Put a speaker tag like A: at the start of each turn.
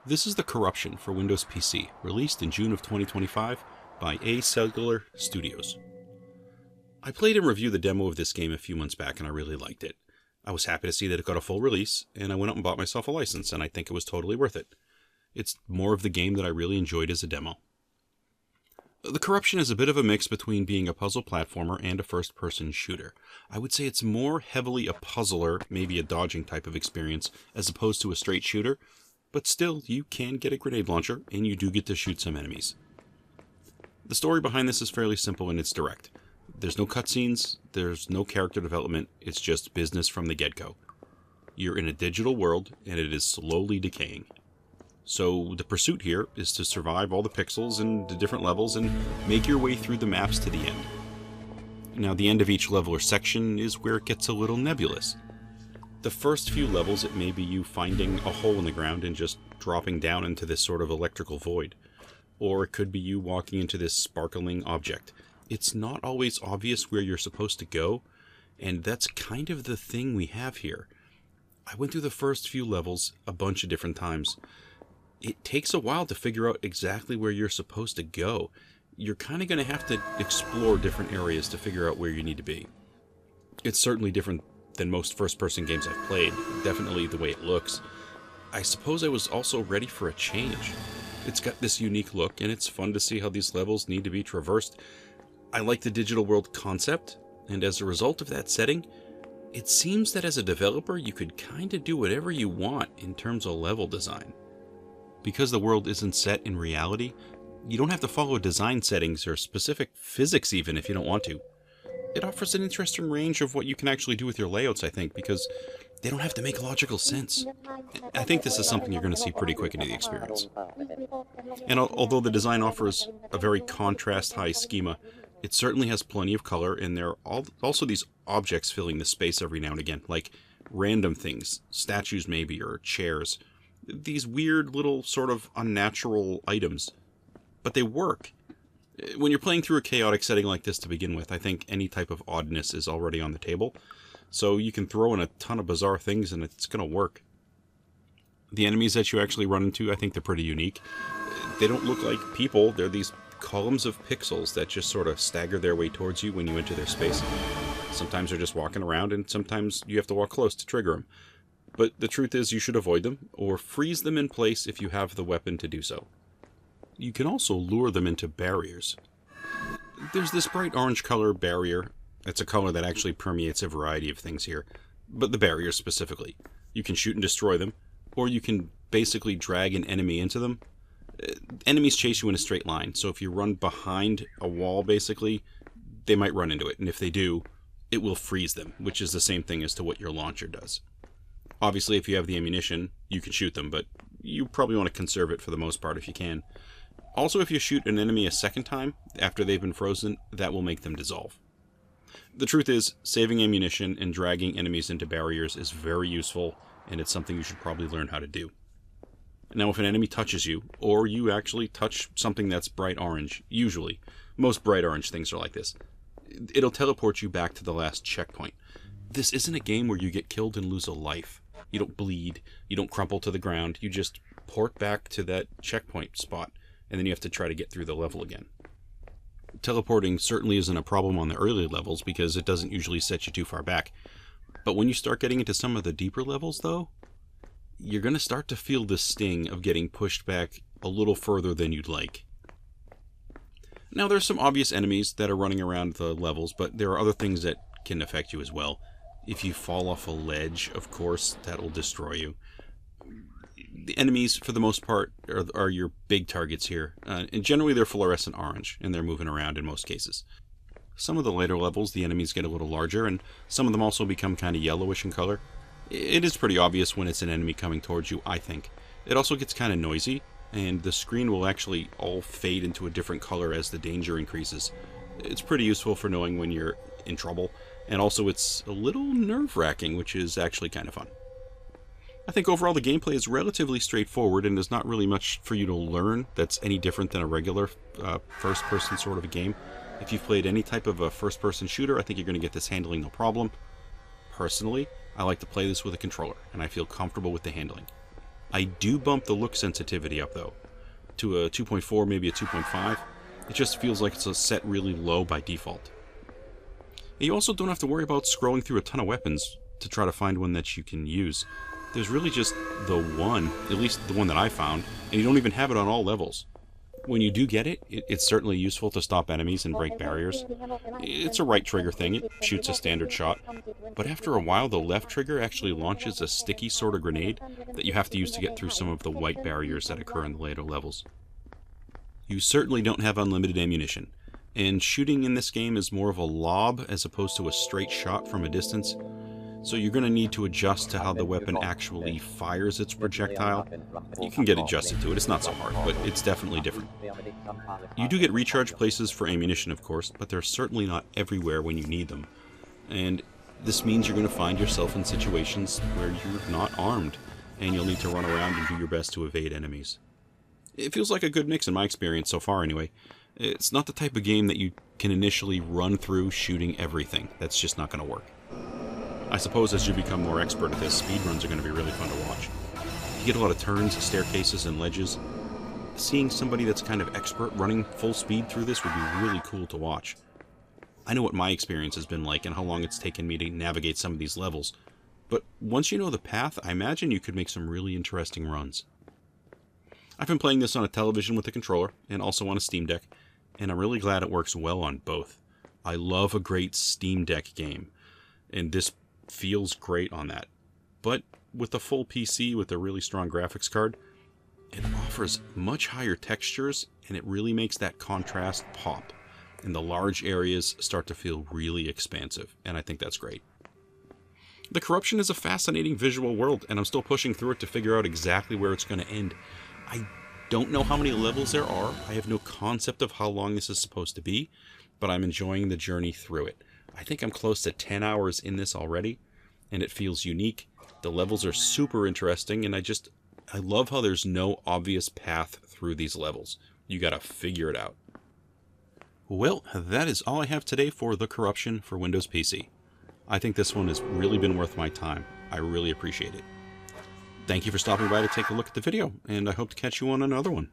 A: This is The Corruption for Windows PC, released in June of 2025 by Acellular Studios. I played and reviewed the demo of this game a few months back and I really liked it. I was happy to see that it got a full release, and I went out and bought myself a license, and I think it was totally worth it. It's more of the game that I really enjoyed as a demo. The Corruption is a bit of a mix between being a puzzle platformer and a first-person shooter. I would say it's more heavily a puzzler, maybe a dodging type of experience, as opposed to a straight shooter, but still, you can get a grenade launcher, and you do get to shoot some enemies. The story behind this is fairly simple and it's direct. There's no cutscenes, there's no character development, it's just business from the get-go. You're in a digital world, and it is slowly decaying. So the pursuit here is to survive all the pixels and the different levels and make your way through the maps to the end. Now, the end of each level or section is where it gets a little nebulous. The first few levels, it may be you finding a hole in the ground and just dropping down into this sort of electrical void. Or it could be you walking into this sparkling object. It's not always obvious where you're supposed to go, and that's kind of the thing we have here. I went through the first few levels a bunch of different times. It takes a while to figure out exactly where you're supposed to go. You're kind of going to have to explore different areas to figure out where you need to be. It's certainly different than most first-person games I've played, definitely the way it looks. I suppose I was also ready for a change. It's got this unique look, and it's fun to see how these levels need to be traversed. I like the digital world concept, and as a result of that setting, it seems that as a developer you could kind of do whatever you want in terms of level design. Because the world isn't set in reality, you don't have to follow design settings or specific physics even if you don't want to. It offers an interesting range of what you can actually do with your layouts, I think, because they don't have to make logical sense. I think this is something you're going to see pretty quick into the experience. And although the design offers a very contrast-high schema, it certainly has plenty of color, and there are also these objects filling the space every now and again, like random things, statues maybe, or chairs. These weird little sort of unnatural items. But they work. When you're playing through a chaotic setting like this to begin with, I think any type of oddness is already on the table. So you can throw in a ton of bizarre things and it's going to work. The enemies that you actually run into, I think they're pretty unique. They don't look like people, they're these columns of pixels that just sort of stagger their way towards you when you enter their space. Sometimes they're just walking around, and sometimes you have to walk close to trigger them. But the truth is you should avoid them, or freeze them in place if you have the weapon to do so. You can also lure them into barriers. There's this bright orange color barrier. It's a color that actually permeates a variety of things here, but the barriers specifically. You can shoot and destroy them, or you can basically drag an enemy into them. Enemies chase you in a straight line, so if you run behind a wall, basically, they might run into it, and if they do, it will freeze them, which is the same thing as to what your launcher does. Obviously, if you have the ammunition, you can shoot them, but you probably want to conserve it for the most part if you can. Also, if you shoot an enemy a second time, after they've been frozen, that will make them dissolve. The truth is, saving ammunition and dragging enemies into barriers is very useful, and it's something you should probably learn how to do. Now, if an enemy touches you, or you actually touch something that's bright orange, usually, most bright orange things are like this, it'll teleport you back to the last checkpoint. This isn't a game where you get killed and lose a life. You don't bleed, you don't crumple to the ground, you just port back to that checkpoint spot, and then you have to try to get through the level again. Teleporting certainly isn't a problem on the early levels because it doesn't usually set you too far back. But when you start getting into some of the deeper levels, though, you're going to start to feel the sting of getting pushed back a little further than you'd like. Now, there's some obvious enemies that are running around the levels, but there are other things that can affect you as well. If you fall off a ledge, of course, that'll destroy you. The enemies, for the most part, are your big targets here. And generally they're fluorescent orange, and they're moving around in most cases. Some of the later levels, the enemies get a little larger, and some of them also become kind of yellowish in color. It is pretty obvious when it's an enemy coming towards you, I think. It also gets kind of noisy, and the screen will actually all fade into a different color as the danger increases. It's pretty useful for knowing when you're in trouble, and also it's a little nerve-wracking, which is actually kind of fun. I think overall the gameplay is relatively straightforward, and there's not really much for you to learn that's any different than a regular first-person sort of a game. If you've played any type of a first-person shooter, I think you're going to get this handling no problem. Personally, I like to play this with a controller, and I feel comfortable with the handling. I do bump the look sensitivity up, though, to a 2.4, maybe a 2.5. It just feels like it's set really low by default. And you also don't have to worry about scrolling through a ton of weapons to try to find one that you can use. There's really just the one, at least the one that I found, and you don't even have it on all levels. When you do get it, it's certainly useful to stop enemies and break barriers. It's a right trigger thing, it shoots a standard shot, but after a while the left trigger actually launches a sticky sort of grenade that you have to use to get through some of the white barriers that occur in the later levels. You certainly don't have unlimited ammunition, and shooting in this game is more of a lob as opposed to a straight shot from a distance. So you're going to need to adjust to how the weapon actually fires its projectile. You can get adjusted to it, it's not so hard, but it's definitely different. You do get recharge places for ammunition, of course, but they're certainly not everywhere when you need them. And this means you're going to find yourself in situations where you're not armed, and you'll need to run around and do your best to evade enemies. It feels like a good mix in my experience so far anyway. It's not the type of game that you can initially run through shooting everything. That's just not going to work. I suppose as you become more expert at this, speedruns are going to be really fun to watch. You get a lot of turns, staircases, and ledges. Seeing somebody that's kind of expert running full speed through this would be really cool to watch. I know what my experience has been like and how long it's taken me to navigate some of these levels, but once you know the path, I imagine you could make some really interesting runs. I've been playing this on a television with a controller, and also on a Steam Deck, and I'm really glad it works well on both. I love a great Steam Deck game, and this feels great on that. But with a full PC with a really strong graphics card, it offers much higher textures, and it really makes that contrast pop. And the large areas start to feel really expansive, and I think that's great. The Corruption is a fascinating visual world, and I'm still pushing through it to figure out exactly where it's going to end. I don't know how many levels there are. I have no concept of how long this is supposed to be, but I'm enjoying the journey through it. I think I'm close to 10 hours in this already, and it feels unique. The levels are super interesting, and I love how there's no obvious path through these levels. You gotta figure it out. Well, that is all I have today for The Corruption for Windows PC. I think this one has really been worth my time. I really appreciate it. Thank you for stopping by to take a look at the video, and I hope to catch you on another one.